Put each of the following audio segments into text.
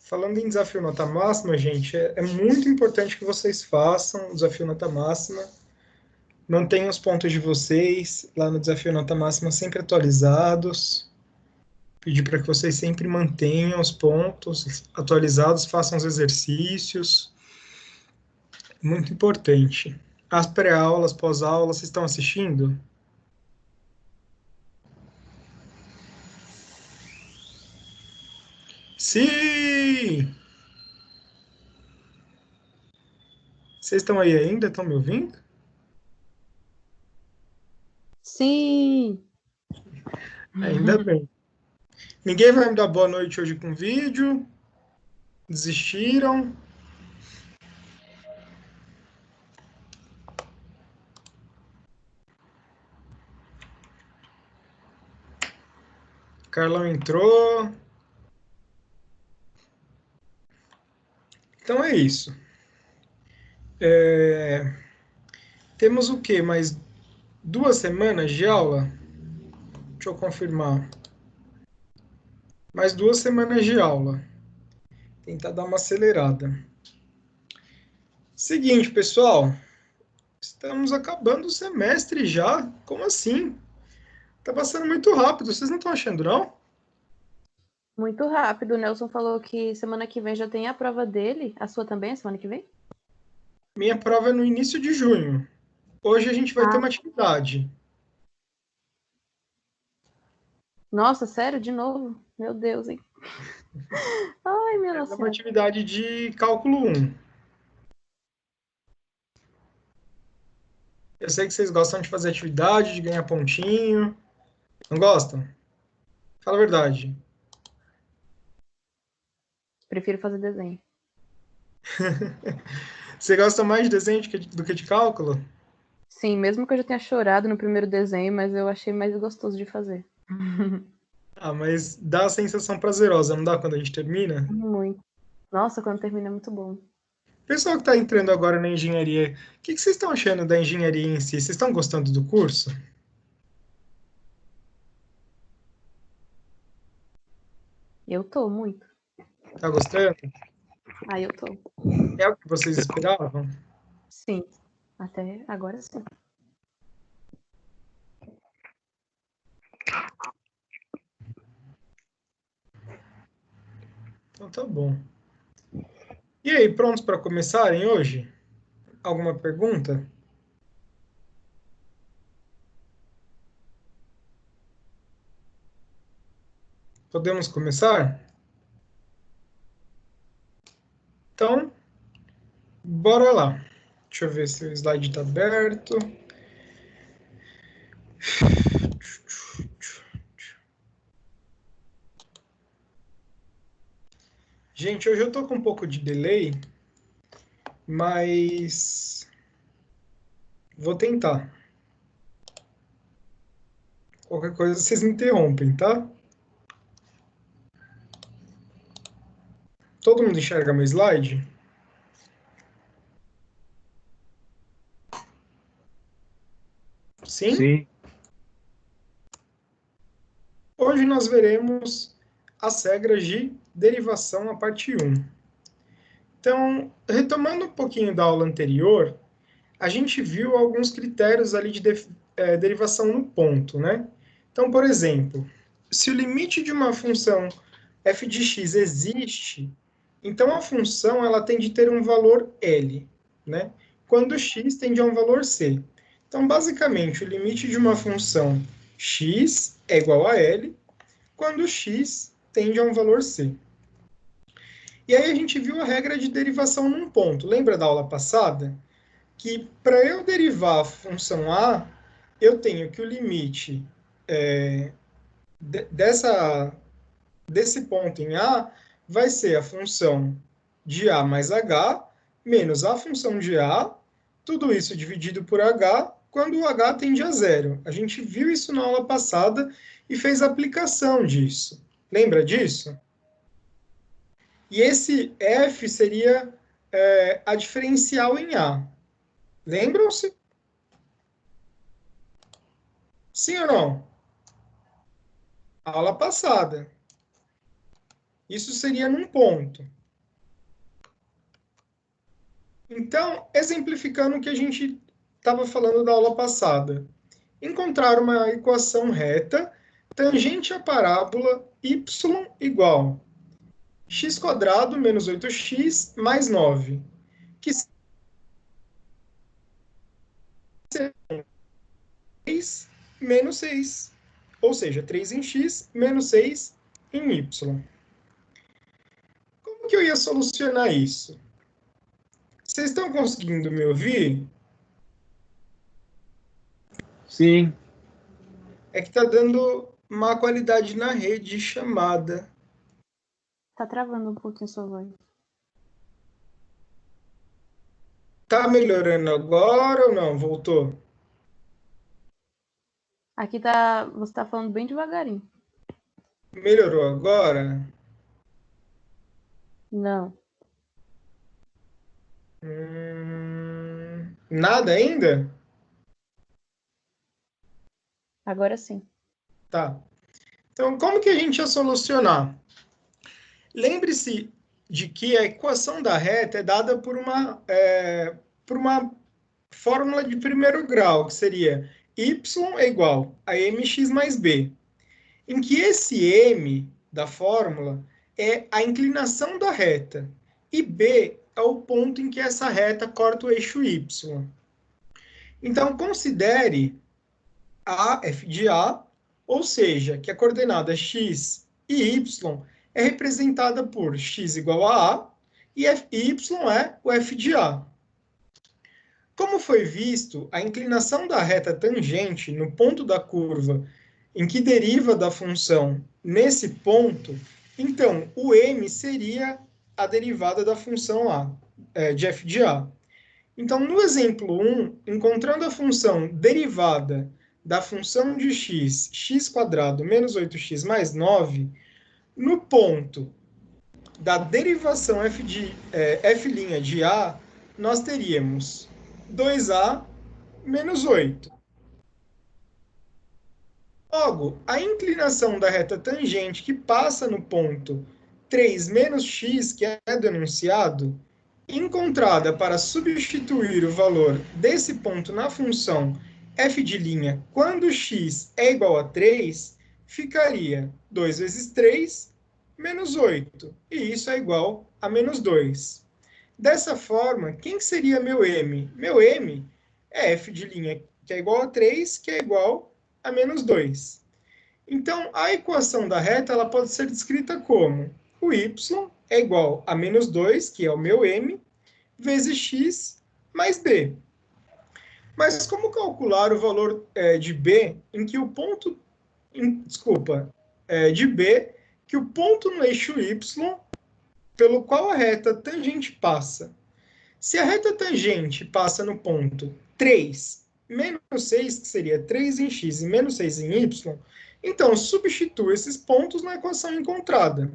falando em desafio nota máxima, gente, é muito importante que vocês façam o desafio nota máxima. Mantenham os pontos de vocês lá no desafio nota máxima sempre atualizados. Pedir para que vocês sempre mantenham os pontos atualizados, façam os exercícios. Muito importante. As pré-aulas, pós-aulas, vocês estão assistindo? Sim! Vocês estão aí ainda? Estão me ouvindo? Sim! Ainda bem. Ninguém vai me dar boa noite hoje com vídeo? Desistiram? Carlão entrou. Então é isso. Temos o quê? Mais 2 semanas de aula? Deixa eu confirmar. Mais 2 semanas de aula. Tentar dar uma acelerada. Seguinte, pessoal. Estamos acabando o semestre já. Como assim? Tá passando muito rápido. Vocês não estão achando, não? Muito rápido. O Nelson falou que semana que vem já tem a prova dele. A sua também é semana que vem? Minha prova é no início de junho. Hoje a gente vai ter uma atividade. Nossa, sério? De novo? Meu Deus, hein? Ai, minha É nossa. uma atividade de cálculo 1. Eu sei que vocês gostam de fazer atividade, de ganhar pontinho. Não gostam? Fala a verdade. Prefiro fazer desenho. Você gosta mais de desenho do que de cálculo? Sim, mesmo que eu já tenha chorado no primeiro desenho, mas eu achei mais gostoso de fazer. Ah, mas dá a sensação prazerosa, não dá quando a gente termina? Muito. Nossa, quando termina é muito bom. Pessoal que está entrando agora na engenharia, o que vocês estão achando da engenharia em si? Vocês estão gostando do curso? Eu tô muito. Tá gostando? Ah, eu tô. É o que vocês esperavam? Sim. Até agora sim. Então tá bom. E aí, prontos para começarem hoje? Alguma pergunta? Podemos começar? Então, bora lá. Deixa eu ver se o slide está aberto. Gente, hoje eu estou com um pouco de delay, mas vou tentar. Qualquer coisa vocês me interrompem, tá? Todo mundo enxerga meu slide? Sim? Sim. Hoje nós veremos as regras de derivação, a parte 1. Então, retomando um pouquinho da aula anterior, a gente viu alguns critérios ali de derivação no ponto, né? Então, por exemplo, se o limite de uma função f de x existe, então a função ela tem de ter um valor L, né? Quando x tende a um valor C. Então, basicamente, o limite de uma função x é igual a L quando x tende a um valor C. E aí a gente viu a regra de derivação num ponto. Lembra da aula passada? Que para eu derivar a função a, eu tenho que o limite desse ponto em a vai ser a função de a mais h menos a função de a, tudo isso dividido por h, quando o h tende a zero. A gente viu isso na aula passada e fez a aplicação disso. Lembra disso? E esse f seria a diferencial em a. Lembram-se? Sim ou não? Aula passada. Isso seria num ponto. Então, exemplificando o que a gente estava falando da aula passada. Encontrar uma equação reta tangente à parábola y igual x² menos 8x mais 9, que seria 3 menos 6, ou seja, 3 em x menos 6 em y. Como que eu ia solucionar isso? Vocês estão conseguindo me ouvir? Sim. É que está dando má qualidade na rede de chamada. Tá travando um pouquinho sua voz. Tá melhorando agora ou não? Voltou? Aqui tá. Você tá falando bem devagarinho. Melhorou agora? Não. Nada ainda? Agora sim. Tá. Então, como que a gente ia solucionar? Lembre-se de que a equação da reta é dada por uma fórmula de primeiro grau, que seria y é igual a mx mais b, em que esse m da fórmula é a inclinação da reta e b é o ponto em que essa reta corta o eixo y. Então, considere a f de A, ou seja, que a coordenada x e y é representada por x igual a e y é o f de A. Como foi visto, a inclinação da reta tangente no ponto da curva em que deriva da função nesse ponto, então o m seria a derivada da função A, de f de A. Então, no exemplo 1, encontrando a função derivada da função de x, x² menos 8x mais 9, no ponto da derivação f' de A, nós teríamos 2A menos 8. Logo, a inclinação da reta tangente que passa no ponto 3 menos x, que é denunciado, encontrada para substituir o valor desse ponto na função f' quando x é igual a 3, ficaria 2 vezes 3 menos 8, e isso é igual a menos 2. Dessa forma, quem seria meu m? Meu m é f' que é igual a 3, que é igual a menos 2. Então, a equação da reta ela pode ser descrita como o y é igual a menos 2, que é o meu m, vezes x mais b. Mas como calcular o valor de b em que o ponto... de b, que o ponto no eixo y pelo qual a reta tangente passa. Se a reta tangente passa no ponto 3 menos 6, que seria 3 em x e menos 6 em y, então substitua esses pontos na equação encontrada.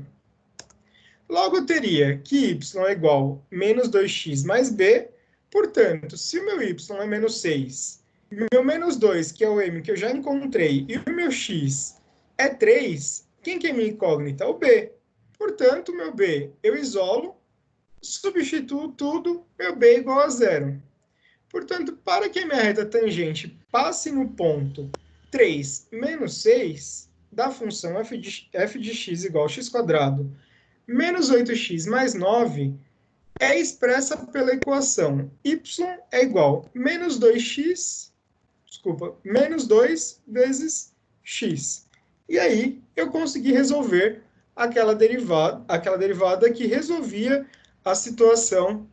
Logo, eu teria que y é igual a menos 2x mais b, portanto, se o meu y é menos 6, meu menos 2, que é o m que eu já encontrei, e o meu x é 3, quem que é minha incógnita? O b. Portanto, meu b eu isolo, substituo tudo, meu b é igual a zero. Portanto, para que a minha reta tangente passe no ponto 3 menos 6 da função f de x igual a x² menos 8x mais 9 é expressa pela equação y é igual a menos 2 vezes x. E aí eu consegui resolver aquela derivada que resolvia a situação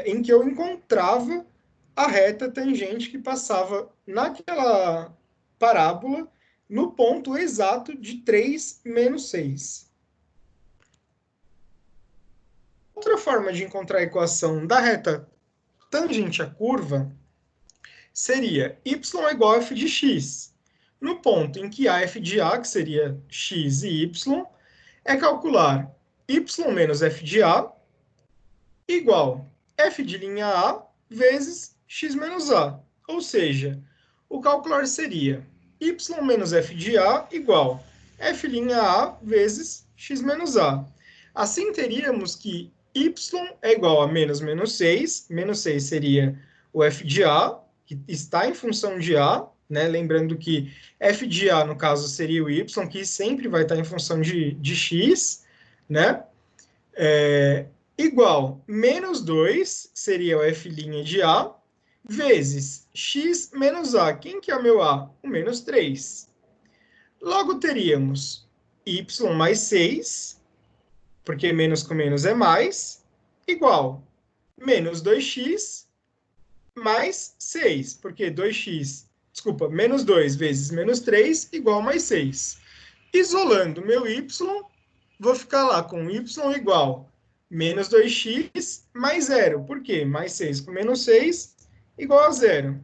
em que eu encontrava a reta tangente que passava naquela parábola no ponto exato de 3 menos 6. Outra forma de encontrar a equação da reta tangente à curva seria y é igual a f de x. No ponto em que a f de A, que seria x e y, é calcular y menos f de A igual f de linha A vezes x menos A. Ou seja, o calcular seria y menos f de A igual f' A vezes x menos A. Assim, teríamos que y é igual a menos 6. Menos 6 seria o f de a, que está em função de a, né? Lembrando que f de a, no caso, seria o y, que sempre vai estar em função de x, né? Igual menos 2, seria o f' de a, vezes x menos a. Quem que é o meu a? O menos 3. Logo, teríamos y mais 6, porque menos com menos é mais, igual menos 2x mais 6, porque menos 2 vezes menos 3 igual mais 6. Isolando meu y, vou ficar lá com y igual menos 2x mais 0. Por quê? Mais 6 com menos 6 igual a 0.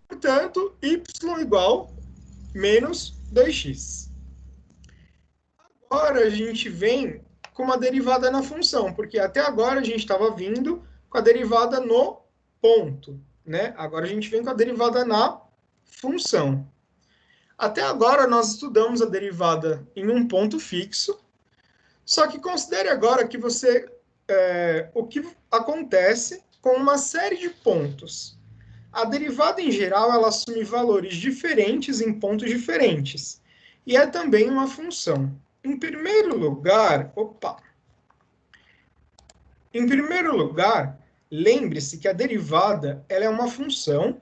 Portanto, y igual menos 2x. Agora a gente vem com uma derivada na função, porque até agora a gente estava vindo com a derivada no ponto, né? Agora a gente vem com a derivada na função. Até agora nós estudamos a derivada em um ponto fixo, só que considere agora que o que acontece com uma série de pontos. A derivada em geral ela assume valores diferentes em pontos diferentes e é também uma função. Em primeiro lugar, lembre-se que a derivada ela é uma função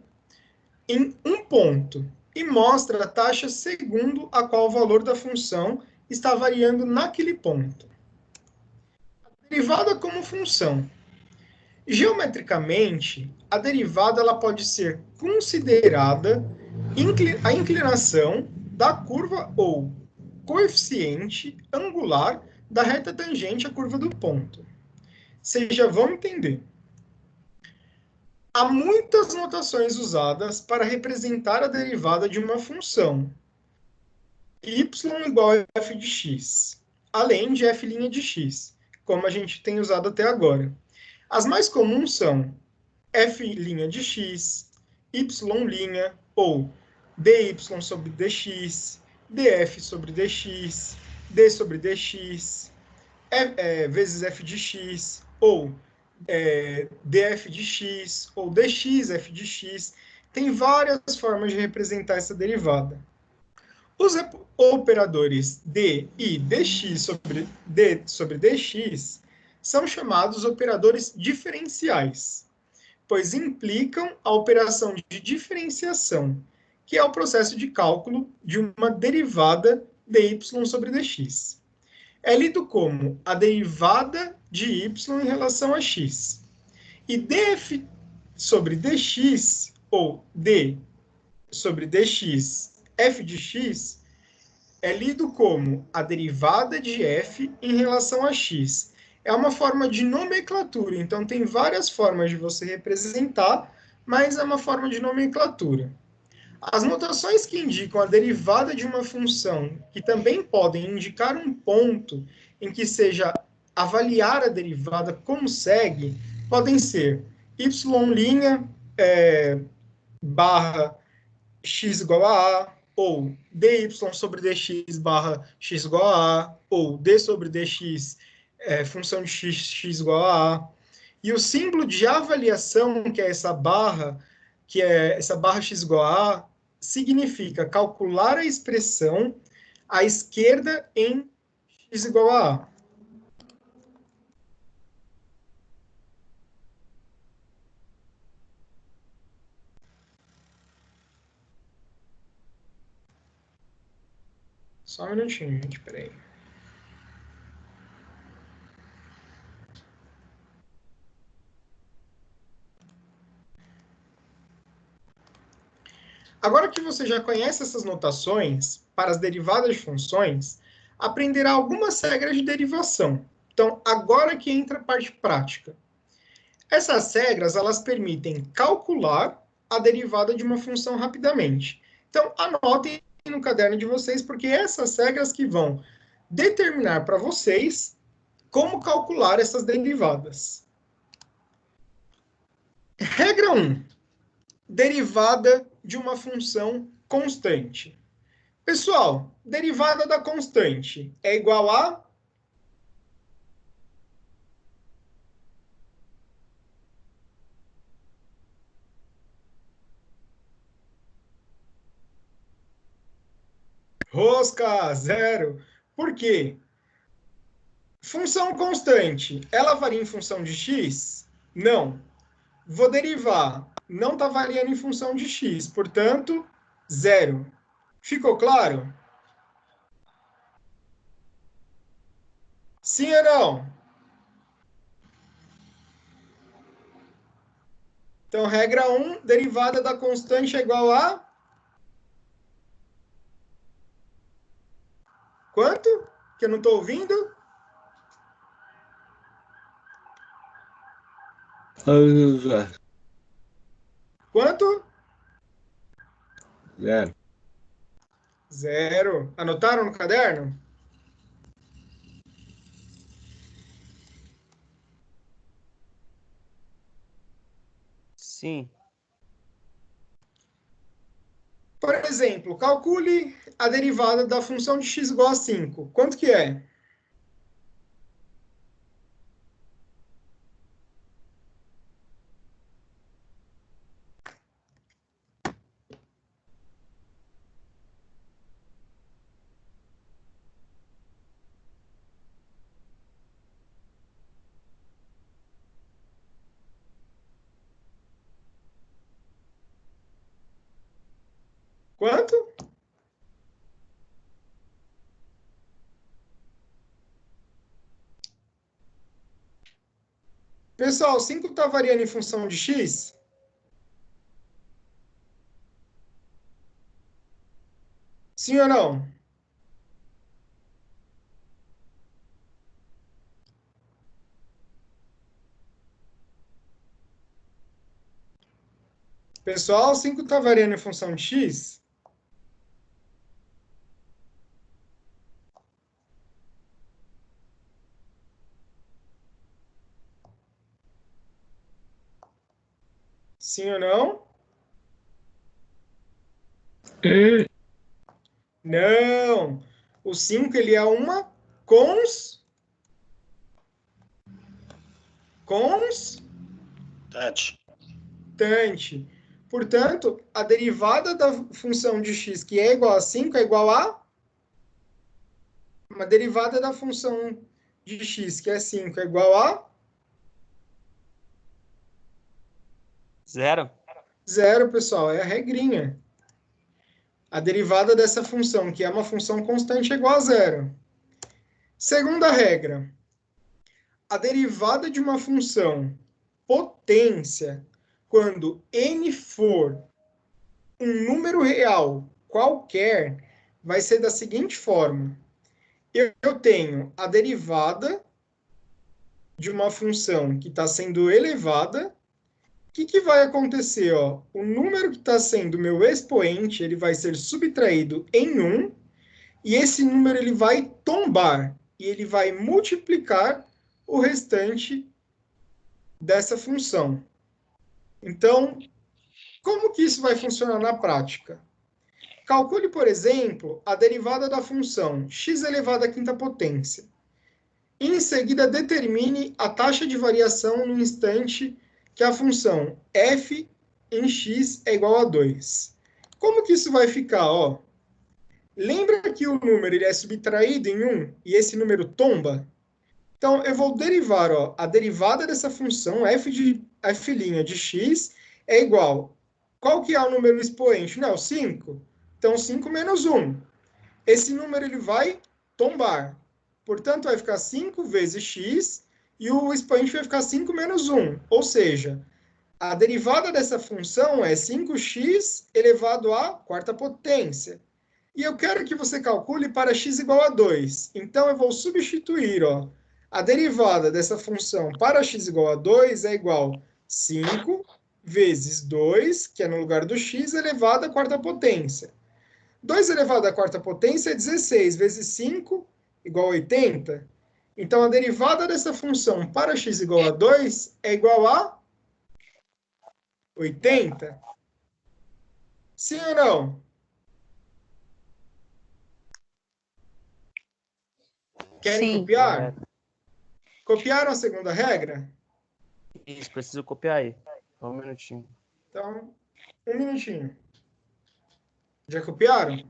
em um ponto e mostra a taxa segundo a qual o valor da função está variando naquele ponto. A derivada como função. Geometricamente, a derivada ela pode ser considerada a inclinação da curva ou coeficiente angular da reta tangente à curva do ponto. Vocês já vão entender. Há muitas notações usadas para representar a derivada de uma função. Y igual a f de x, além de f' de x, como a gente tem usado até agora. As mais comuns são f' de x, y' ou dy sobre dx, df sobre dx, d sobre dx, vezes f de x, ou df de x, ou dxf de x. Tem várias formas de representar essa derivada. Os operadores d e dx sobre d sobre dx são chamados operadores diferenciais, pois implicam a operação de diferenciação, que é o processo de cálculo de uma derivada dy sobre dx. É lido como a derivada de y em relação a x. E df sobre dx, ou d sobre dx, f de x, é lido como a derivada de f em relação a x. É uma forma de nomenclatura, então tem várias formas de você representar, mas é uma forma de nomenclatura. As notações que indicam a derivada de uma função, que também podem indicar um ponto em que seja avaliar a derivada como segue, podem ser y' barra x igual a a, ou dy sobre dx barra x igual a a, ou d sobre dx função de x igual a a. E o símbolo de avaliação, que é essa barra x igual a a, significa calcular a expressão à esquerda em x igual a a. Só um minutinho, gente, peraí. Agora que você já conhece essas notações para as derivadas de funções, aprenderá algumas regras de derivação. Então, agora que entra a parte prática. Essas regras, elas permitem calcular a derivada de uma função rapidamente. Então, anotem no caderno de vocês, porque essas regras que vão determinar para vocês como calcular essas derivadas. Regra 1. Derivada de uma função constante. Pessoal, derivada da constante é igual a Rosca, zero. Por quê? Função constante, ela varia em função de x? Não. Vou derivar. Não está variando em função de x, portanto, zero. Ficou claro? Sim ou não? Então, regra 1, derivada da constante é igual a... Quanto? Que eu não estou ouvindo? Quanto? Zero. Zero. Anotaram no caderno? Sim. Por exemplo, calcule a derivada da função de x igual a 5. Quanto que é? Quanto? Pessoal, 5 está variando em função de x? Sim ou não? Pessoal, 5 está variando em função de x? Sim ou não? Não. O 5 ele é uma Tati. constante. Portanto, a derivada da função de x, que é igual a 5, é igual a... Uma derivada da função de x, que é 5, é igual a... Zero. Zero, pessoal. É a regrinha. A derivada dessa função, que é uma função constante, é igual a zero. Segunda regra. A derivada de uma função potência, quando n for um número real qualquer, vai ser da seguinte forma. Eu tenho a derivada de uma função que está sendo elevada. O que vai acontecer? Ó? O número que está sendo meu expoente, ele vai ser subtraído em 1, e esse número ele vai tombar, e ele vai multiplicar o restante dessa função. Então, como que isso vai funcionar na prática? Calcule, por exemplo, a derivada da função x elevado à quinta potência. Em seguida, determine a taxa de variação no instante que a função f em x é igual a 2. Como que isso vai ficar? Ó, lembra que o número ele é subtraído em 1 e esse número tomba? Então, eu vou derivar, ó, a derivada dessa função f de x é igual. Qual que é o número expoente? Não, 5. Então, 5 menos 1. Esse número ele vai tombar. Portanto, vai ficar 5 vezes x e o expoente vai ficar 5 menos 1. Ou seja, a derivada dessa função é 5x elevado à quarta potência. E eu quero que você calcule para x igual a 2. Então, eu vou substituir, ó, a derivada dessa função para x igual a 2 é igual a 5 vezes 2, que é no lugar do x, elevado à quarta potência. 2 elevado à quarta potência é 16 vezes 5, igual a 80. Então, a derivada dessa função para x igual a 2 é igual a 80. Sim ou não? Querem Sim. copiar? Copiaram a segunda regra? Isso, preciso copiar aí. Só um minutinho. Então, um minutinho. Já copiaram?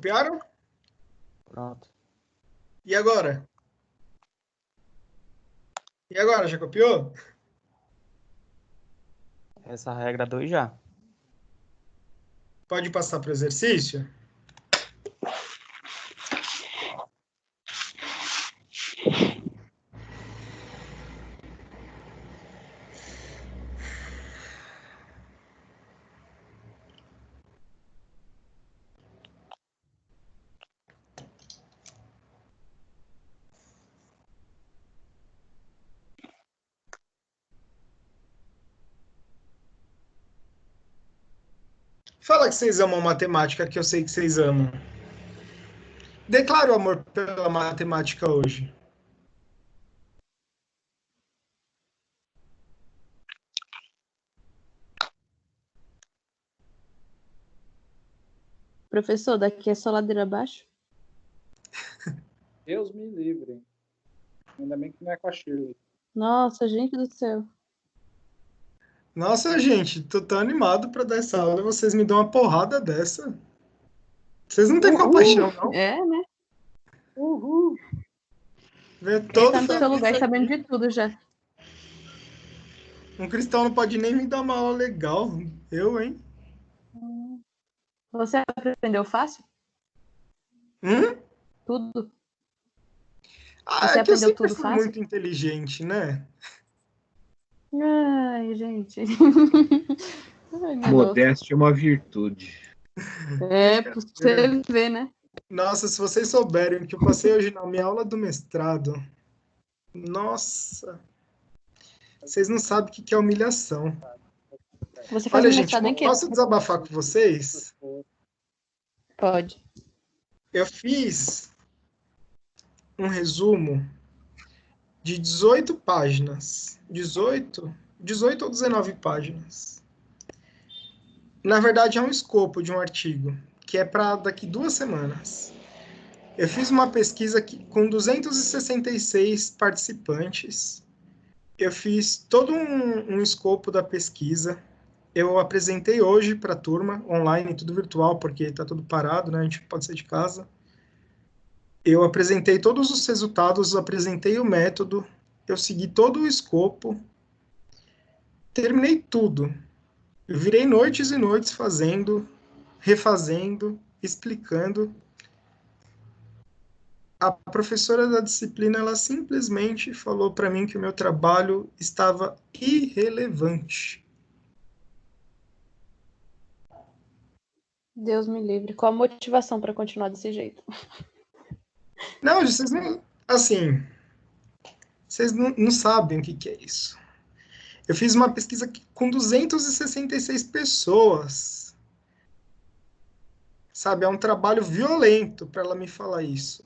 Copiaram? Pronto. E agora? E agora, já copiou? Essa regra 2 já. Pode passar para o exercício? Fala que vocês amam matemática, que eu sei que vocês amam. Declara o amor pela matemática hoje. Professor, daqui é só ladeira abaixo? Deus me livre. Ainda bem que não é com a Shirley. Nossa, gente do céu. Nossa, gente, tô tão animado para dar essa aula. Vocês me dão uma porrada dessa. Vocês não têm compaixão, não? É, né? Uhul! Vê Quem todo tá no seu feliz lugar aqui. sabendo de tudo já. Um cristão não pode nem me dar uma aula legal. Eu, hein? Você aprendeu fácil? Tudo? Ah, Você é que eu aprendeu sempre tudo fui fácil? muito inteligente, né? Ai, gente. Ai, minha nossa. Modéstia é uma virtude. É, pra você ver, né? Nossa, se vocês souberem o que eu passei hoje na minha aula do mestrado, nossa, vocês não sabem o que é humilhação. Você faz Olha, um gente, mestrado em quê? posso desabafar com vocês? Pode. Eu fiz um resumo de 18 páginas. 18 ou 19 páginas. Na verdade, é um escopo de um artigo, que é para daqui 2 semanas. Eu fiz uma pesquisa com 266 participantes. Eu fiz todo um escopo da pesquisa. Eu apresentei hoje para a turma, online, tudo virtual, porque está tudo parado, né? A gente pode sair de casa. Eu apresentei todos os resultados, apresentei o método, eu segui todo o escopo, terminei tudo. Eu virei noites e noites fazendo, refazendo, explicando. A professora da disciplina, ela simplesmente falou para mim que o meu trabalho estava irrelevante. Deus me livre. Qual a motivação para continuar desse jeito? Não, vocês não... Assim, vocês não sabem o que é isso. Eu fiz uma pesquisa com 266 pessoas. Sabe, é um trabalho violento para ela me falar isso.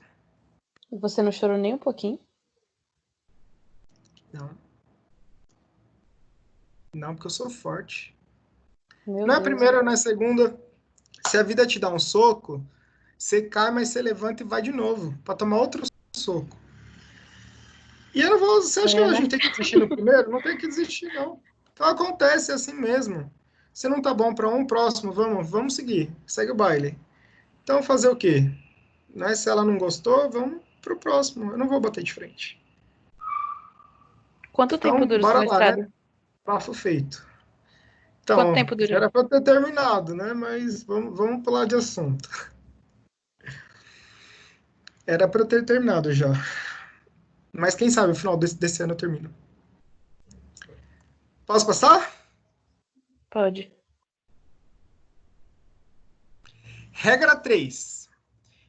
Você não chorou nem um pouquinho? Não. Não, porque eu sou forte. Meu Não é a Deus. primeira ou não é a segunda. Se a vida te dá um soco, você cai, mas você levanta e vai de novo, para tomar outro soco. E eu não vou... Você acha que a gente tem que desistir no primeiro? Não tem que desistir, não. Então acontece assim mesmo. Se não tá bom para um, próximo, vamos seguir. Segue o baile. Então fazer o quê? Né? Se ela não gostou, vamos pro próximo. Eu não vou bater de frente. Quanto tempo dura o seu bora lá, mestrado? né? Papo feito. Então, Quanto tempo dura? já era para ter terminado, né? Mas vamos pular de assunto. Era para ter terminado já. Mas quem sabe, no final desse ano eu termino. Posso passar? Pode. Regra 3.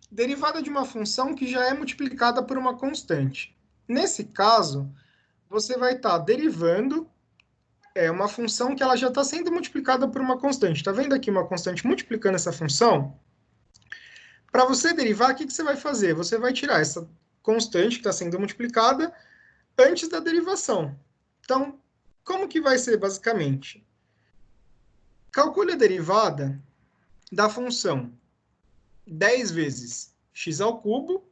Derivada de uma função que já é multiplicada por uma constante. Nesse caso, você vai estar derivando uma função que ela já está sendo multiplicada por uma constante. Está vendo aqui uma constante multiplicando essa função? Para você derivar, o que você vai fazer? Você vai tirar essa constante que está sendo multiplicada antes da derivação. Então, como que vai ser basicamente? Calcule a derivada da função 10 vezes x ao cubo,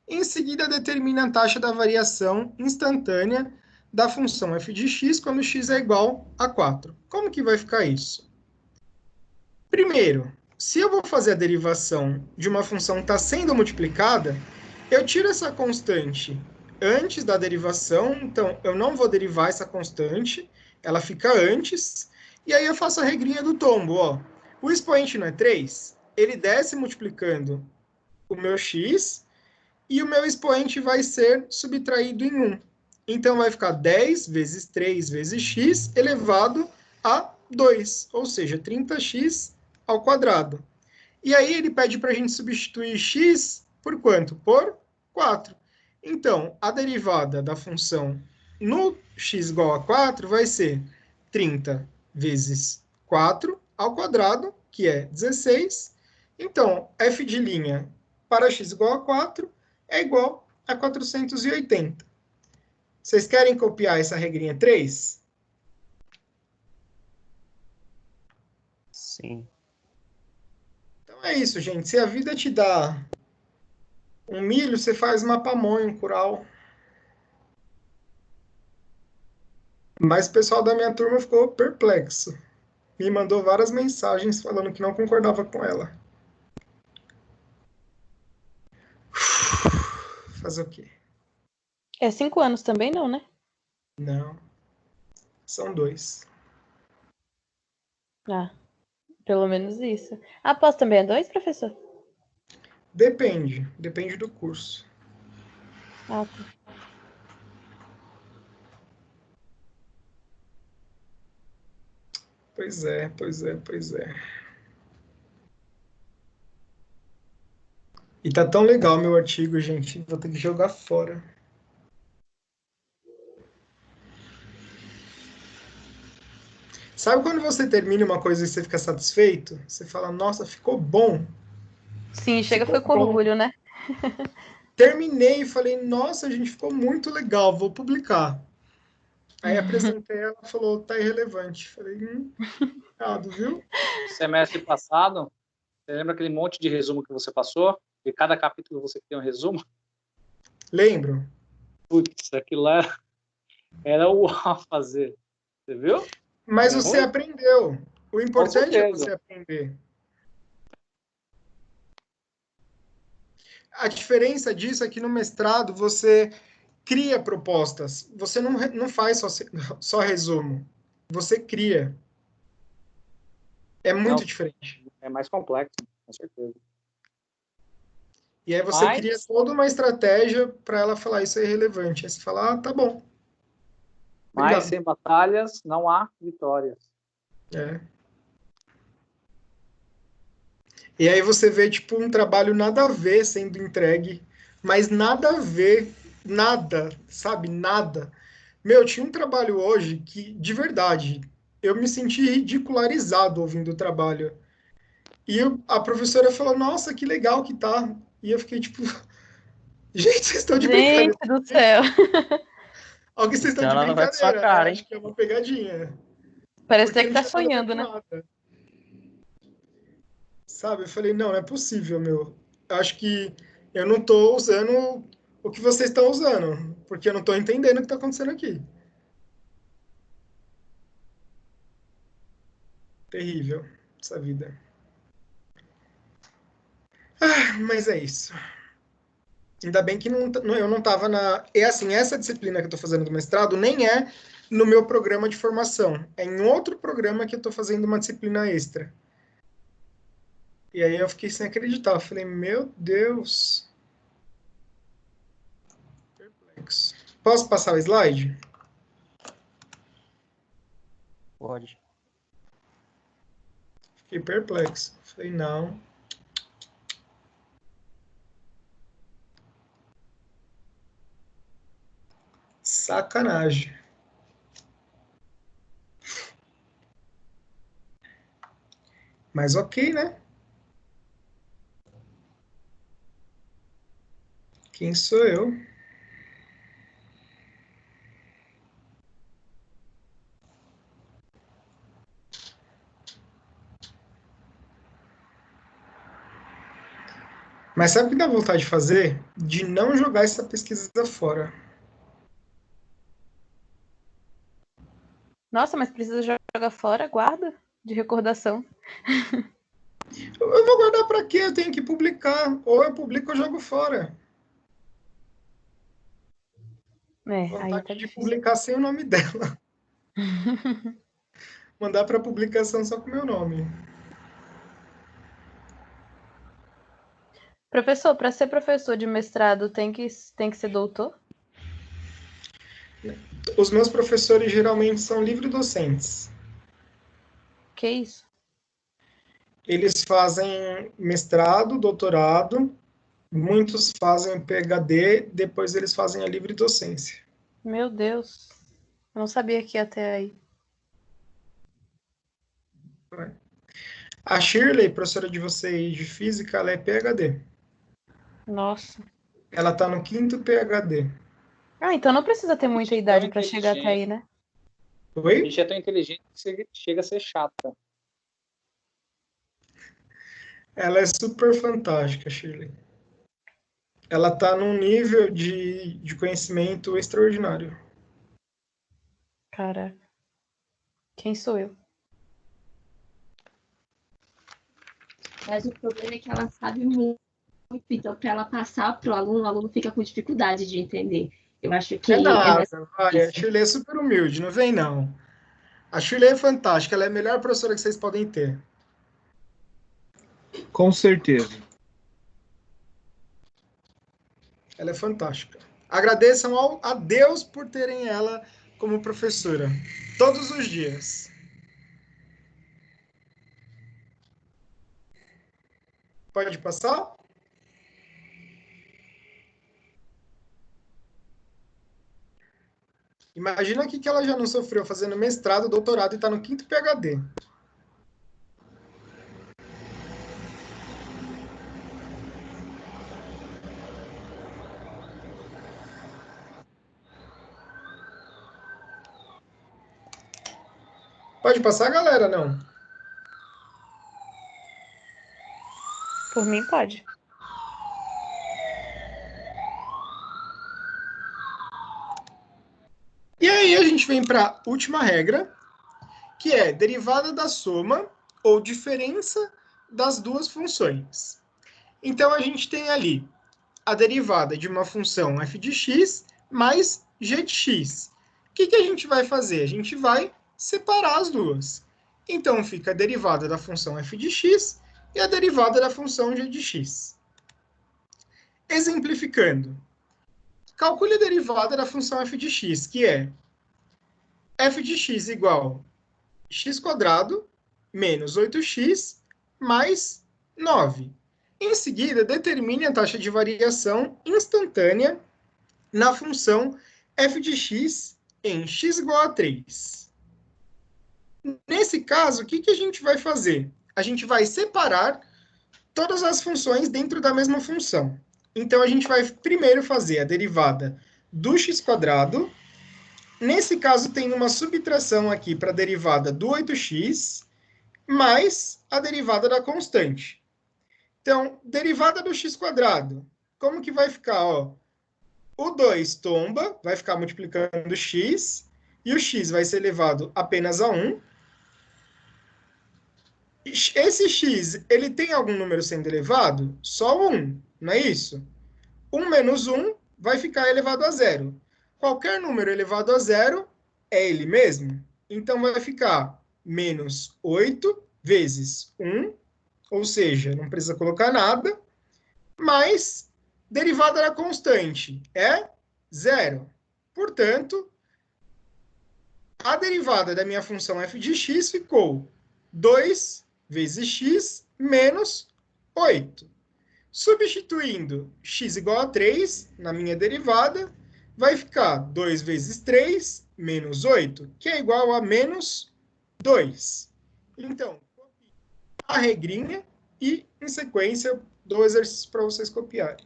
e em seguida determina a taxa da variação instantânea da função f de x quando x é igual a 4. Como que vai ficar isso? Primeiro, se eu vou fazer a derivação de uma função que está sendo multiplicada, eu tiro essa constante antes da derivação, então eu não vou derivar essa constante, ela fica antes, e aí eu faço a regrinha do tombo, ó. O expoente não é 3, ele desce multiplicando o meu x, e o meu expoente vai ser subtraído em 1. Então vai ficar 10 vezes 3 vezes x elevado a 2, ou seja, 30x ao quadrado. E aí ele pede para a gente substituir x por quanto? Por 4. Então, a derivada da função no x igual a 4 vai ser 30 vezes 4 ao quadrado, que é 16. Então, f de linha para x igual a 4 é igual a 480. Vocês querem copiar essa regrinha 3? Sim. Então é isso, gente. Se a vida te dá um milho, você faz uma pamonha, um curau. Mas o pessoal da minha turma ficou perplexo. Me mandou várias mensagens falando que não concordava com ela. Fazer o quê? É 5 anos também, não, né? Não. São 2. Ah, pelo menos isso. A pós também é 2, professor? Depende. Depende do curso. Ah, tá. Pois é, pois é, pois é. E tá tão legal meu artigo, gente. Vou ter que jogar fora. Sabe quando você termina uma coisa e você fica satisfeito? Você fala, nossa, ficou bom. Sim, chega Ficou foi com bom. orgulho, né? Terminei e falei, nossa, gente, ficou muito legal, vou publicar. Aí apresentei, ela falou, tá irrelevante. Falei, errado, viu? Semestre passado, você lembra aquele monte de resumo que você passou? De cada capítulo você tem um resumo? Lembro. Putz, aquilo lá era o a fazer. Você viu? Mas É você ruim? aprendeu. O importante é certeza. você aprender. A diferença disso é que no mestrado você cria propostas. Você não faz só resumo. Você cria. É Não, muito diferente. é mais complexo, com certeza. E aí você cria Mas, toda uma estratégia para ela falar isso é irrelevante. Aí você fala, tá bom. mas Obrigado. sem batalhas não há vitórias. É. E aí você vê, tipo, um trabalho nada a ver sendo entregue, mas nada a ver, nada, sabe? Nada. Meu, tinha um trabalho hoje que, de verdade, eu me senti ridicularizado ouvindo o trabalho. E a professora falou, nossa, que legal que tá. E eu fiquei tipo, gente, vocês estão de Gente brincadeira. do céu. Alguém, vocês estão Então de ela não vai com sua brincadeira, né? cara, hein? Acho que é uma pegadinha. Parece até Porque que não tá tinha nada a ver sonhando, com né? nada. Sabe? Eu falei, não é possível, meu. Acho que eu não tô usando o que vocês estão usando, porque eu não tô entendendo o que tá acontecendo aqui. Terrível essa vida. Ah, mas é isso. Ainda bem que eu não estava na. É assim, essa disciplina que eu estou fazendo do mestrado nem é no meu programa de formação. É em outro programa que eu estou fazendo uma disciplina extra. E aí eu fiquei sem acreditar. Eu falei, meu Deus. Perplexo. Posso passar o slide? Pode. Fiquei perplexo. Falei, não. Sacanagem. Mas ok, né? Quem sou eu? Mas sabe o que dá vontade de fazer? De não jogar essa pesquisa fora. Nossa, mas precisa jogar fora, guarda de recordação. Eu vou guardar para quê? Eu tenho que publicar. Ou eu publico ou jogo fora. Aí Vontade tá de difícil. publicar sem o nome dela. Mandar para publicação só com o meu nome. Professor, para ser professor de mestrado tem que ser doutor? Os meus professores geralmente são livre-docentes. Que isso? Eles fazem mestrado, doutorado, muitos fazem PhD, depois eles fazem a livre docência. Meu Deus. Eu não sabia que ia até aí. A Shirley, professora de vocês de física, ela é PhD. Nossa. Ela está no 5º PhD. Ah, então não precisa ter muita Gente, é tão idade para chegar até aí, né? A Oi? gente é tão inteligente que chega a ser chata. Ela é super fantástica, Shirley. Ela está num nível de conhecimento extraordinário. Caraca. Quem sou eu? Mas o problema é que ela sabe muito, então para ela passar para o aluno fica com dificuldade de entender. Eu acho que É nada, mais vai. A difícil. Shirley é super humilde, não vem não. A Shirley é fantástica, ela é a melhor professora que vocês podem ter. Com certeza. Ela é fantástica. Agradeçam a Deus por terem ela como professora. Todos os dias. Pode passar? Imagina o que ela já não sofreu fazendo mestrado, doutorado e está no 5º PhD. Pode passar, galera? Não. Por mim, pode. E aí a gente vem para a última regra, que é derivada da soma ou diferença das duas funções. Então, a gente tem ali a derivada de uma função f de x mais g de x. O que a gente vai fazer? A gente vai separar as duas. Então, fica a derivada da função f de x e a derivada da função g de x. Exemplificando, calcule a derivada da função f de x, que é f de x igual a x² menos 8x mais 9. Em seguida, determine a taxa de variação instantânea na função f de x em x igual a 3. Nesse caso, o que a gente vai fazer? A gente vai separar todas as funções dentro da mesma função. Então, a gente vai primeiro fazer a derivada do x². Nesse caso, tem uma subtração aqui para a derivada do 8x, mais a derivada da constante. Então, derivada do x², como que vai ficar? Ó, o 2 tomba, vai ficar multiplicando x, e o x vai ser elevado apenas a 1. Esse x, ele tem algum número sendo elevado? Só 1, não é isso? 1 menos 1 vai ficar elevado a 0. Qualquer número elevado a 0 é ele mesmo. Então, vai ficar menos 8 vezes 1, ou seja, não precisa colocar nada, mais derivada da constante é 0. Portanto, a derivada da minha função f de x ficou 2 vezes x menos 8. Substituindo x igual a 3 na minha derivada, vai ficar 2 vezes 3 menos 8, que é igual a menos 2. Então, copie a regrinha e, em sequência, dou o exercício para vocês copiarem.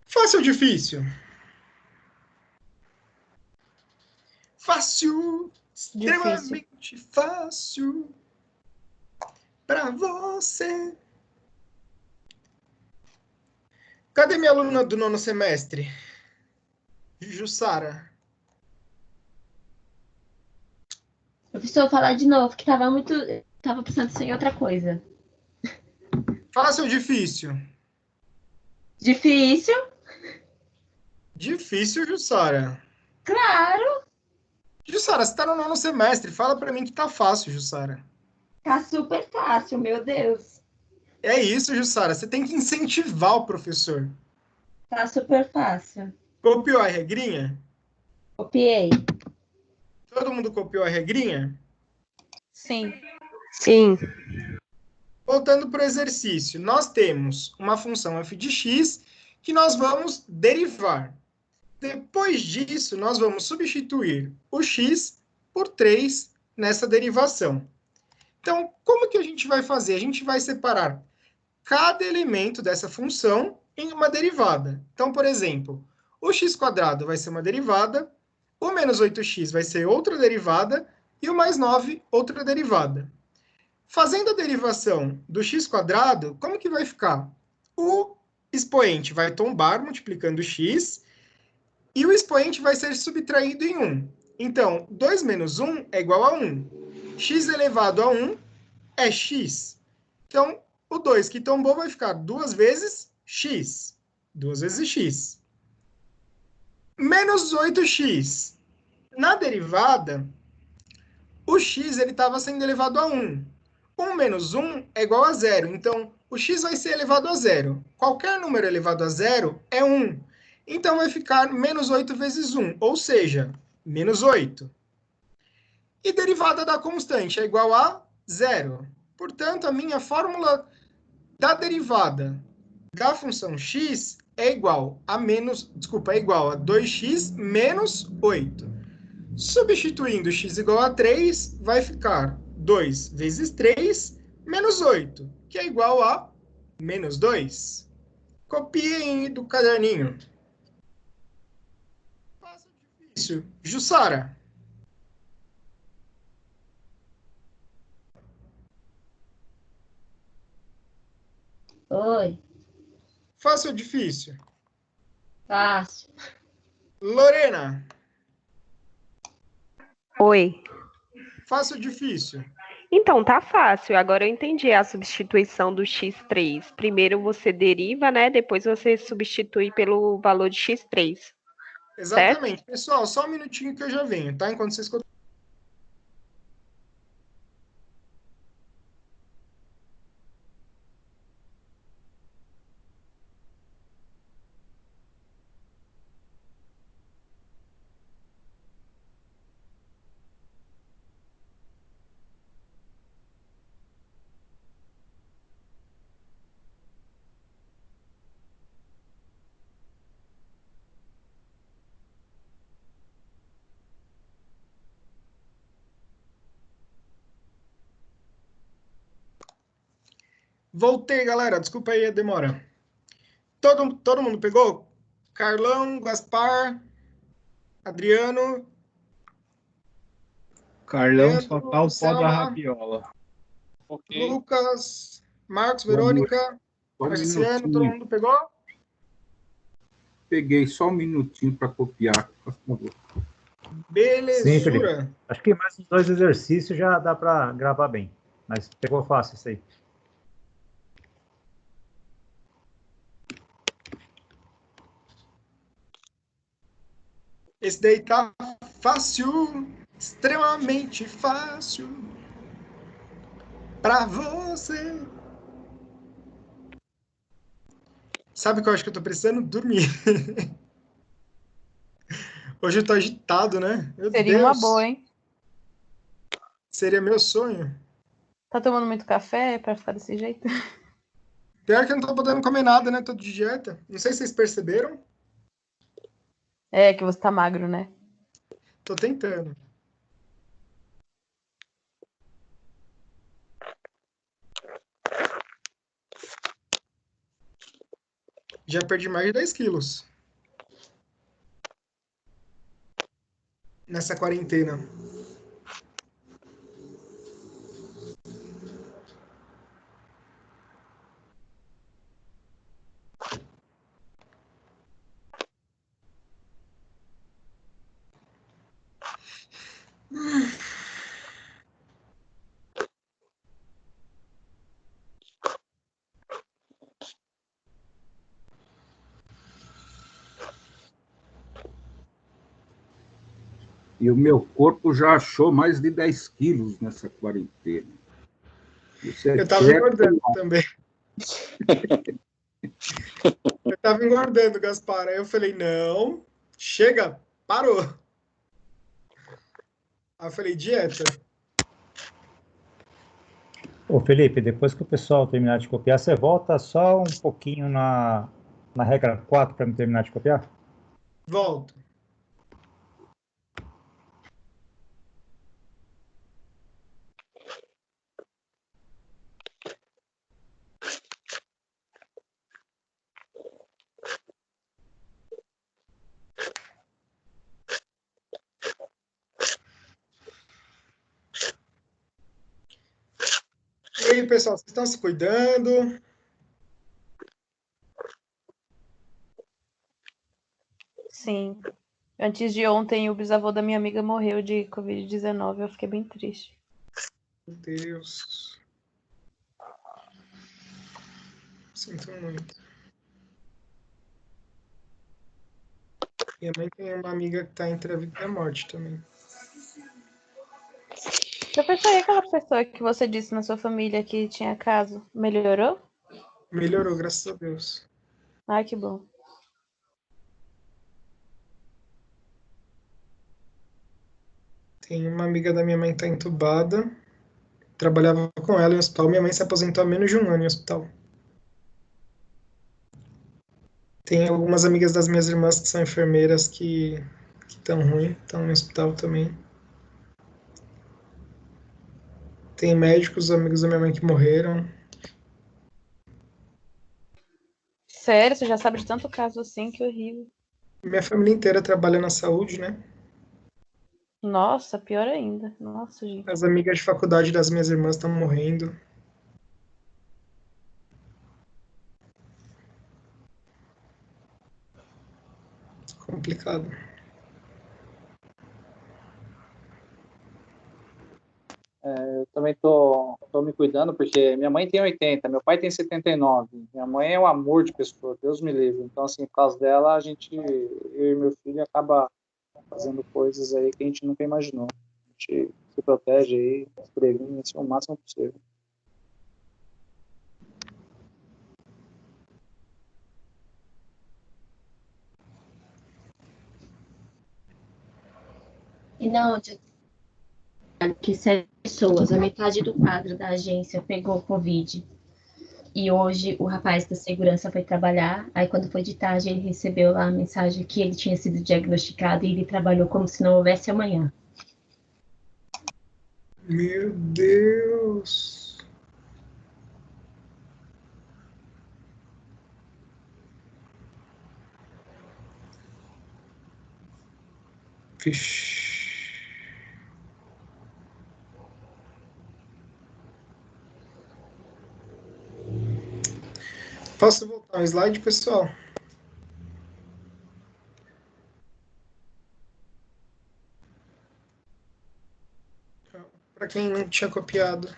Fácil ou difícil? Fácil, extremamente fácil para você. Cadê minha aluna do 9º semestre? Jussara. Professor, vou falar de novo, que tava muito. Tava pensando em outra coisa. Fácil ou difícil? Difícil? Difícil, Jussara. Claro, Jussara, você tá no 9º semestre. Fala pra mim que tá fácil, Jussara. tá super fácil, meu Deus. É isso, Jussara. Você tem que incentivar o professor. Tá super fácil. Copiou a regrinha? Copiei. Todo mundo copiou a regrinha? Sim. Sim. Voltando para o exercício, nós temos uma função f de x que nós vamos derivar. Depois disso, nós vamos substituir o x por 3 nessa derivação. Então, como que a gente vai fazer? A gente vai separar cada elemento dessa função em uma derivada. Então, por exemplo, o x² vai ser uma derivada, o menos 8x vai ser outra derivada e o mais 9 outra derivada. Fazendo a derivação do x², como que vai ficar? O expoente vai tombar multiplicando x e o expoente vai ser subtraído em 1. Então, 2 menos 1 é igual a 1. X elevado a 1 é x. Então, o 2 que tombou vai ficar 2 vezes x. 2 vezes x. Menos 8x. Na derivada, o x estava sendo elevado a 1. 1 menos 1 é igual a 0. Então, o x vai ser elevado a 0. Qualquer número elevado a 0 é 1. Então, vai ficar menos 8 vezes 1, ou seja, menos 8. E derivada da constante é igual a 0. Portanto, a minha fórmula da derivada da função x é igual a é igual a 2x menos 8. Substituindo x igual a 3, vai ficar 2 vezes 3 menos 8, que é igual a menos 2. Copiem do caderninho. Fácil ou difícil? Jussara. Oi, Fácil ou difícil? fácil. Lorena. Oi. Fácil ou difícil? Então, tá fácil. Agora eu entendi a substituição do x3. Primeiro você deriva, né? Depois você substitui pelo valor de x3. Certo? Exatamente. Pessoal, só um minutinho que eu já venho, tá? Enquanto vocês... Voltei, galera. Desculpa aí a demora. Todo mundo pegou? Carlão, Gaspar, Adriano, Carlão só Leandro, tá o pó da Selma, rabiola. Ok. Lucas, Marcos, Boa noite. Verônica, Só um Marciano, todo minutinho. mundo pegou? Peguei só um minutinho para copiar, por favor. Sim, Felipe. Belezura. Acho que mais uns 2 exercícios já dá para gravar bem. Mas pegou fácil isso aí. Esse daí tá fácil, extremamente fácil pra você. Sabe o que eu acho que eu tô precisando? Dormir. Hoje eu tô agitado, né? Meu Seria Deus. uma boa, hein? Seria meu sonho. Tá tomando muito café pra ficar desse jeito? Pior que eu não tô podendo comer nada, né? Tô de dieta. Não sei se vocês perceberam. É, que você tá magro, né? Tô tentando. Já perdi mais de 10 quilos. Nessa quarentena. E o meu corpo já achou mais de 10 quilos nessa quarentena. Isso é Eu estava engordando também. Eu estava engordando, Gaspar. Aí eu falei, não, chega, parou. Aí eu falei, dieta. Ô, Felipe, depois que o pessoal terminar de copiar, você volta só um pouquinho na regra 4 para me terminar de copiar? Volto. E aí, pessoal, vocês estão se cuidando? Sim. Antes de ontem, o bisavô da minha amiga morreu de Covid-19. Eu fiquei bem triste. Meu Deus. Sinto muito. Minha mãe tem uma amiga que está entre a vida e a morte também. Professor, e aquela pessoa que você disse na sua família que tinha caso, melhorou? Melhorou, graças a Deus. Ai, que bom. Tem uma amiga da minha mãe que está entubada. Trabalhava com ela em hospital. Minha mãe se aposentou há menos de um ano em hospital. Tem algumas amigas das minhas irmãs que são enfermeiras que estão ruins, estão no hospital também. Tem médicos, amigos da minha mãe que morreram. Sério, você já sabe de tanto caso assim, que horrível. Minha família inteira trabalha na saúde, né? Nossa, pior ainda. Nossa, gente. As amigas de faculdade das minhas irmãs estão morrendo. Complicado. Eu também tô me cuidando, porque minha mãe tem 80, meu pai tem 79. Minha mãe é um amor de pessoa, Deus me livre. Então, assim, por causa dela, eu e meu filho acaba fazendo coisas aí que a gente nunca imaginou. A gente se protege aí, se previne o máximo possível. E na onde que 7 pessoas, a metade do quadro da agência pegou Covid. E hoje o rapaz da segurança foi trabalhar. Aí, quando foi de tarde, ele recebeu lá a mensagem que ele tinha sido diagnosticado e ele trabalhou como se não houvesse amanhã. Meu Deus. Vixe. Posso voltar um slide, pessoal? Para quem não tinha copiado.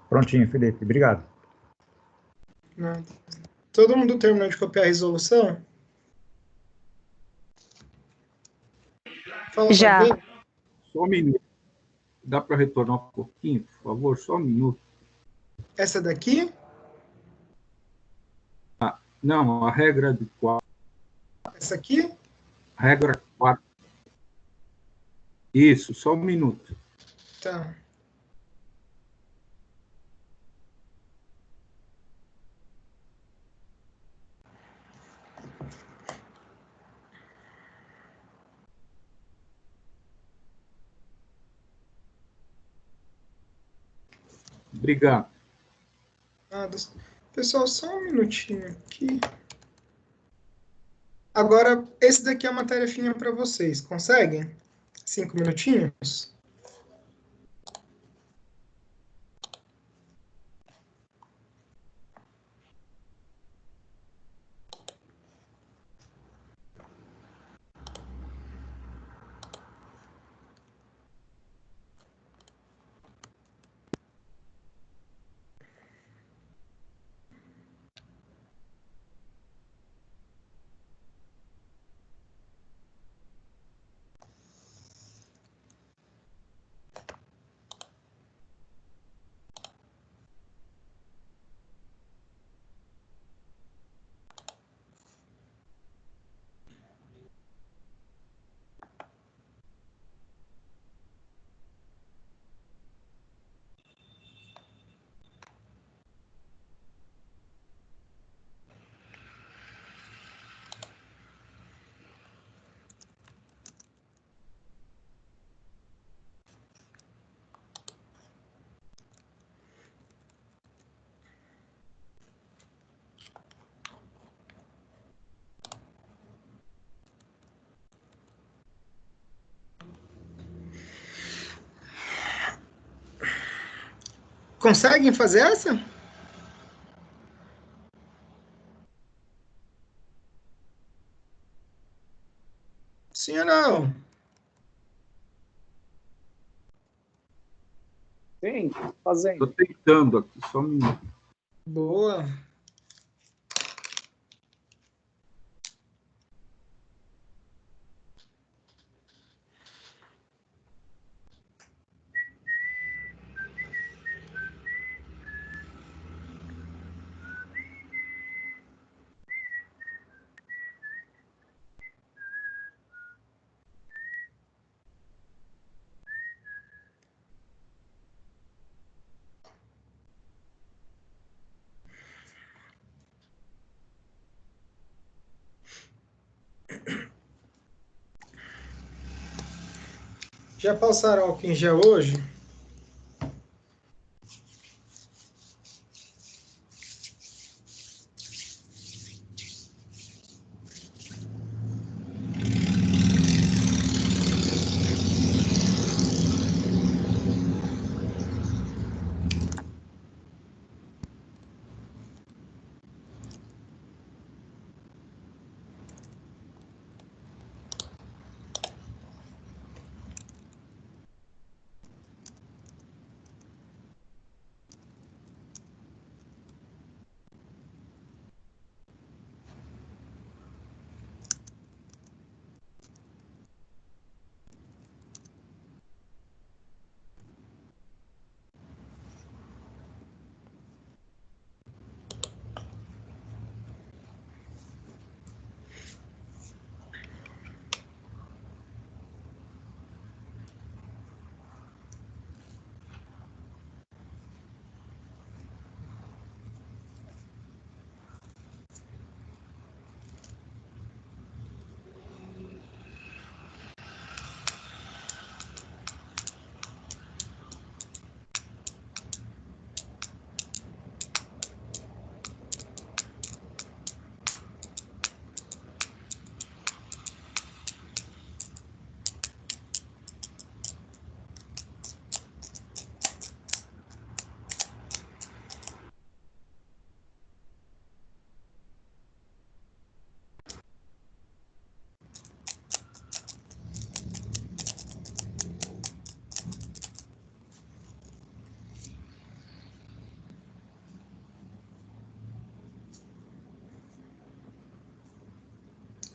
Prontinho, Felipe. Obrigado. Nada. Todo mundo terminou de copiar a resolução? Fala Já. alguém? Só um minuto. Dá para retornar um pouquinho, por favor? Só um minuto. Essa daqui? Não, a regra de 4. Essa aqui? Regra 4. Isso, só um minuto. Tá. Obrigado. Nada. Pessoal, só um minutinho aqui. Agora, esse daqui é uma tarefinha para vocês. Conseguem? 5 minutinhos? Conseguem fazer essa? Sim ou não? Sim, fazendo. Estou tentando aqui, só um minuto. Boa. Já passaram álcool em gel hoje?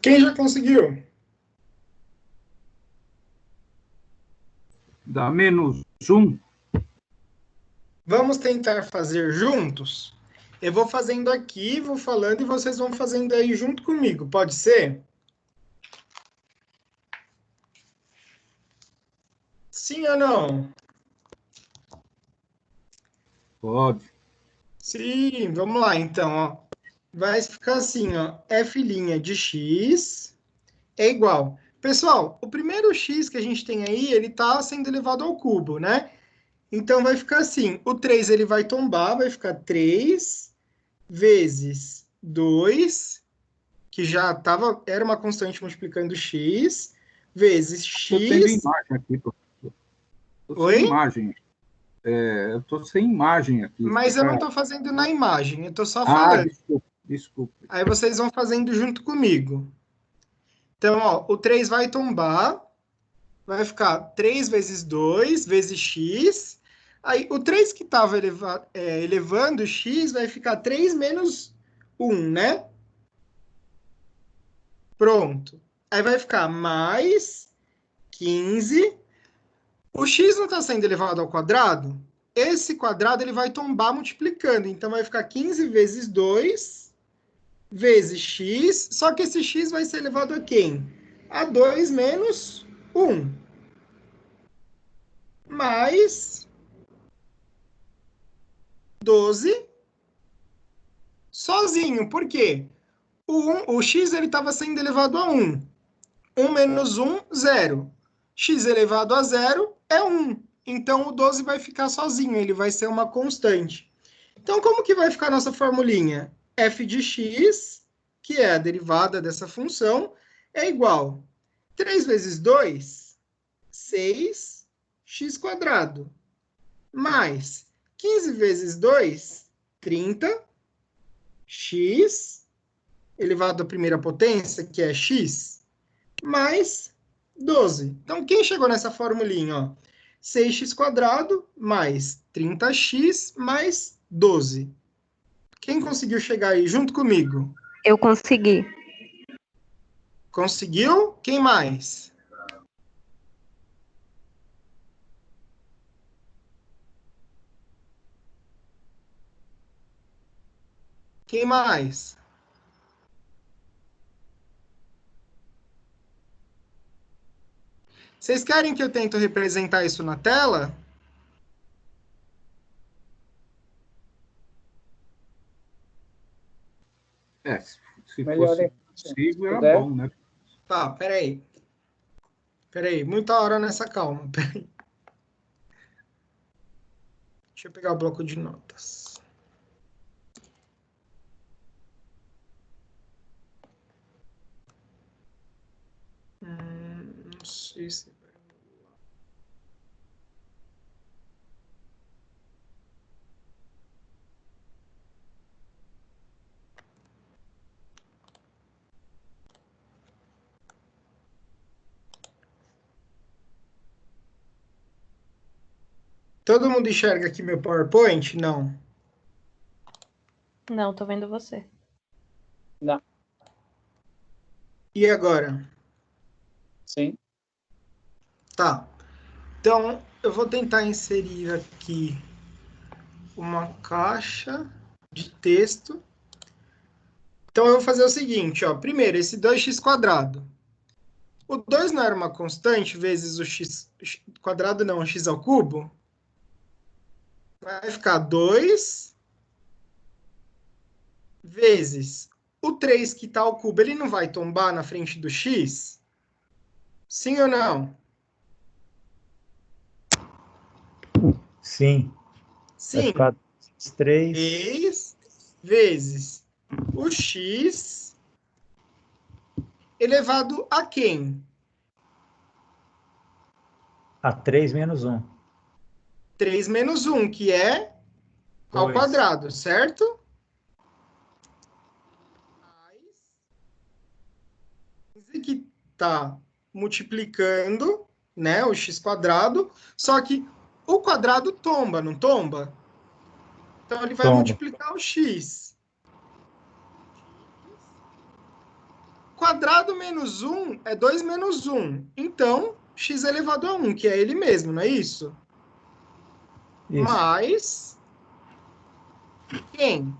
Quem já conseguiu? Dá -1. Vamos tentar fazer juntos? Eu vou fazendo aqui, vou falando e vocês vão fazendo aí junto comigo. Pode ser? Sim ou não? Pode. Sim, vamos lá então, ó. Vai ficar assim, ó, f' de x é igual. Pessoal, o primeiro x que a gente tem aí, ele tá sendo elevado ao cubo, né? Então vai ficar assim, o 3 ele vai tombar, vai ficar 3 vezes 2, que já era uma constante multiplicando x, vezes Estou tendo x... imagem aqui, professor. Estou Oi? sem imagem. Eu estou sem imagem aqui. Mas eu não estou fazendo na imagem, eu estou só Ah, falando. desculpe. Aí vocês vão fazendo junto comigo. Então, ó, o 3 vai tombar, vai ficar 3 vezes 2 vezes x. Aí, o 3 que estava elevando x vai ficar 3 menos 1, né? Pronto. Aí vai ficar mais 15. O x não está sendo elevado ao quadrado? Esse quadrado ele vai tombar multiplicando. Então, vai ficar 15 vezes 2 vezes x. Só que esse x vai ser elevado a quem? A 2 menos 1. Mais 12 sozinho. Por quê? O x estava sendo elevado a 1. 1 menos 1, 0. X elevado a 0 é 1. Então, o 12 vai ficar sozinho, ele vai ser uma constante. Então, como que vai ficar a nossa formulinha? f de x, que é a derivada dessa função, é igual a 3 vezes 2, 6x², mais 15 vezes 2, 30, x elevado à primeira potência, que é x, mais 12. Então, quem chegou nessa formulinha? Ó? 6x² mais 30x mais 12. Quem conseguiu chegar aí junto comigo? Eu consegui. Conseguiu? Quem mais? Quem mais? Vocês querem que eu tente representar isso na tela? Se Melhor, fosse hein? possível, era puder. bom, né? Tá, peraí. Peraí, muita hora nessa calma. Peraí. Deixa eu pegar o bloco de notas. Não sei se... Todo mundo enxerga aqui meu PowerPoint? Não. Não, tô vendo você. Não. E agora? Sim. Tá. Então, eu vou tentar inserir aqui uma caixa de texto. Então, eu vou fazer o seguinte, ó. Primeiro, esse 2x². O 2 não era uma constante vezes o x quadrado, não, o x ao cubo? Vai ficar 2 vezes o 3 que está ao cubo. Ele não vai tombar na frente do x? Sim ou não? Sim. Sim. Vai ficar 3. 3 vezes o x elevado a quem? A 3 menos 1. 3 menos 1, que é ao 2. quadrado, certo? Que está multiplicando, né, o x², só que o quadrado tomba, não tomba? Então, ele vai multiplicar o x. Quadrado menos 1 é 2 menos 1. Então, x elevado a 1, que é ele mesmo, não é isso? Isso. Mais quem?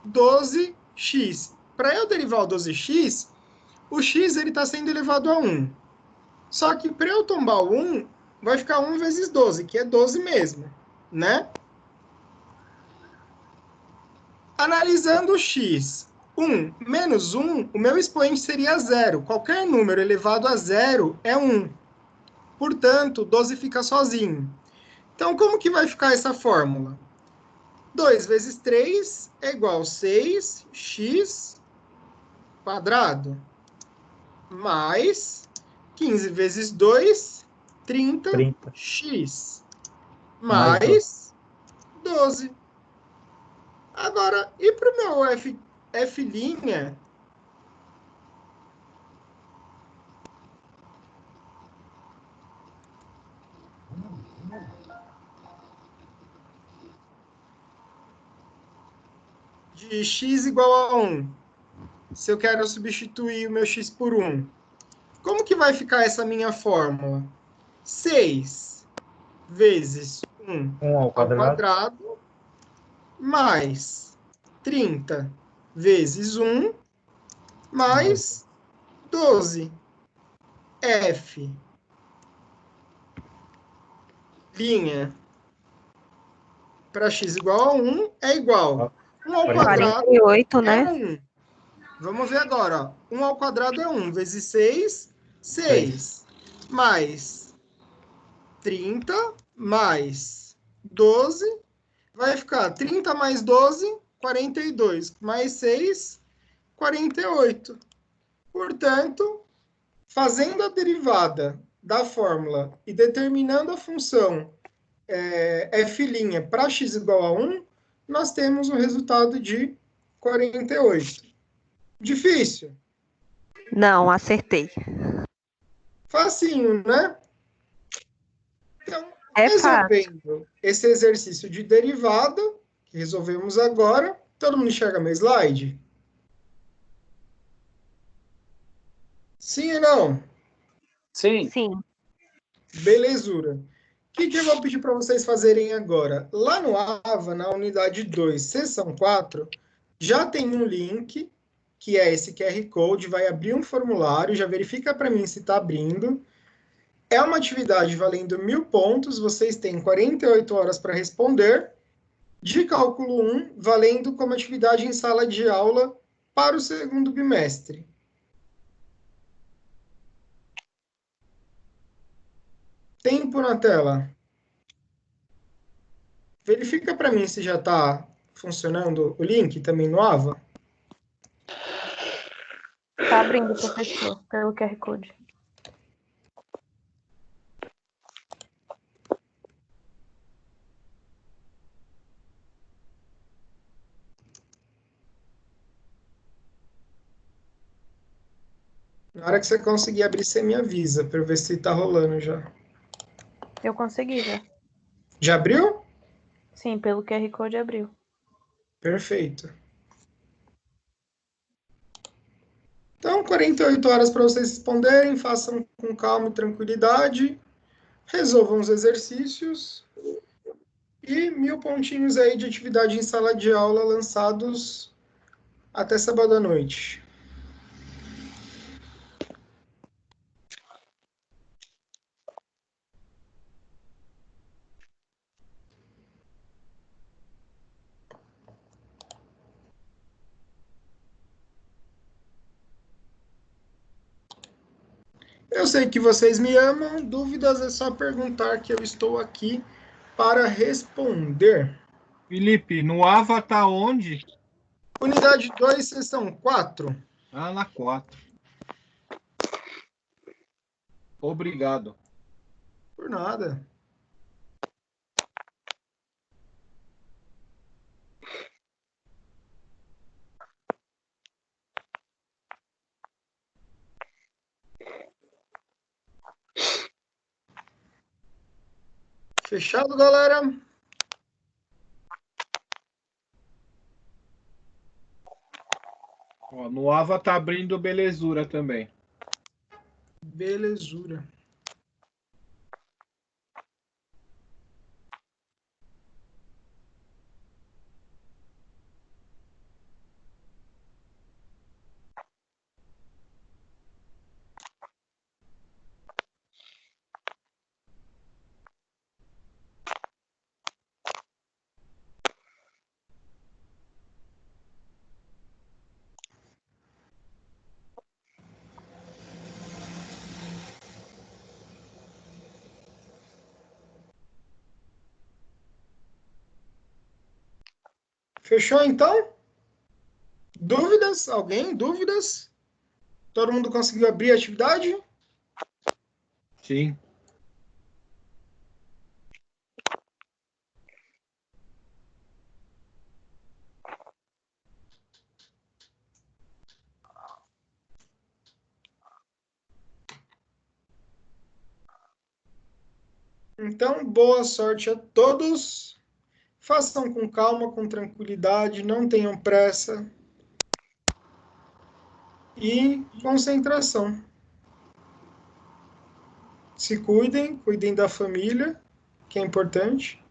12x. Para eu derivar o 12x, o x está sendo elevado a 1. Só que para eu tombar o 1, vai ficar 1 vezes 12, que é 12 mesmo, né? Analisando o x, 1 menos 1, o meu expoente seria 0. Qualquer número elevado a 0 é 1. Portanto, 12 fica sozinho. Então, como que vai ficar essa fórmula? 2 vezes 3 é igual a 6x quadrado, mais 15 vezes 2, 30x, mais 12. Agora, e para o meu F'? De x igual a 1. Se eu quero substituir o meu x por 1. Como que vai ficar essa minha fórmula? 6 vezes 1 ao quadrado, mais 30 vezes 1 mais 12. F' para x igual a 1 é igual. 1 ao quadrado 48, né? é 1. Vamos ver agora. Ó. 1 ao quadrado é 1 vezes 6, 6. Mais 30 mais 12. Vai ficar 30 mais 12, 42. Mais 6, 48. Portanto, fazendo a derivada da fórmula e determinando a função f' para x igual a 1, nós temos o resultado de 48. Difícil? Não, acertei. Facinho, né? Então, É fácil. resolvendo esse exercício de derivada, que resolvemos agora, todo mundo enxerga meu slide? Sim ou não? Sim. Sim. Belezura. O que eu vou pedir para vocês fazerem agora? Lá no AVA, na unidade 2, seção 4, já tem um link, que é esse QR Code, vai abrir um formulário, já verifica para mim se está abrindo. É uma atividade valendo 1.000 pontos, vocês têm 48 horas para responder. De cálculo 1, valendo como atividade em sala de aula para o segundo bimestre. Tempo na tela. Verifica para mim se já está funcionando o link também no AVA. Tá abrindo, professor, pelo QR Code. Na hora que você conseguir abrir, você me avisa, para eu ver se está rolando já. Eu consegui já. Já abriu? Sim, pelo QR Code abriu. Perfeito. Então, 48 horas para vocês responderem, façam com calma e tranquilidade, resolvam os exercícios e 1.000 pontinhos aí de atividade em sala de aula lançados até sábado à noite. Eu sei que vocês me amam, dúvidas é só perguntar que eu estou aqui para responder. Felipe, no AVA tá onde? Unidade 2, seção 4. Ah, na 4. Obrigado. Por nada. Fechado, galera? Ó, no AVA tá abrindo belezura também. Belezura. Fechou, então? Dúvidas? Alguém? Dúvidas? Todo mundo conseguiu abrir a atividade? Sim. Então, boa sorte a todos. Façam com calma, com tranquilidade, não tenham pressa. E concentração. Se cuidem, cuidem da família, que é importante.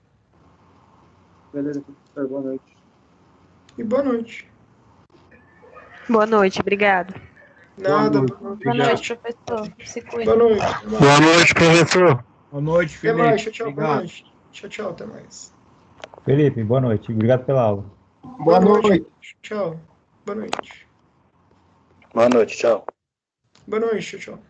Beleza, professor. Boa noite. E boa noite. Boa noite, obrigado. Nada. Boa noite, professor. Se cuida. Boa noite. Boa noite, professor. Boa noite, Até Felipe. mais. Tchau, tchau. Boa Obrigado. noite. Tchau, tchau. Até mais. Felipe, boa noite. Obrigado pela aula. Boa noite. Tchau. Boa noite. Boa noite, tchau. Boa noite. Tchau, tchau.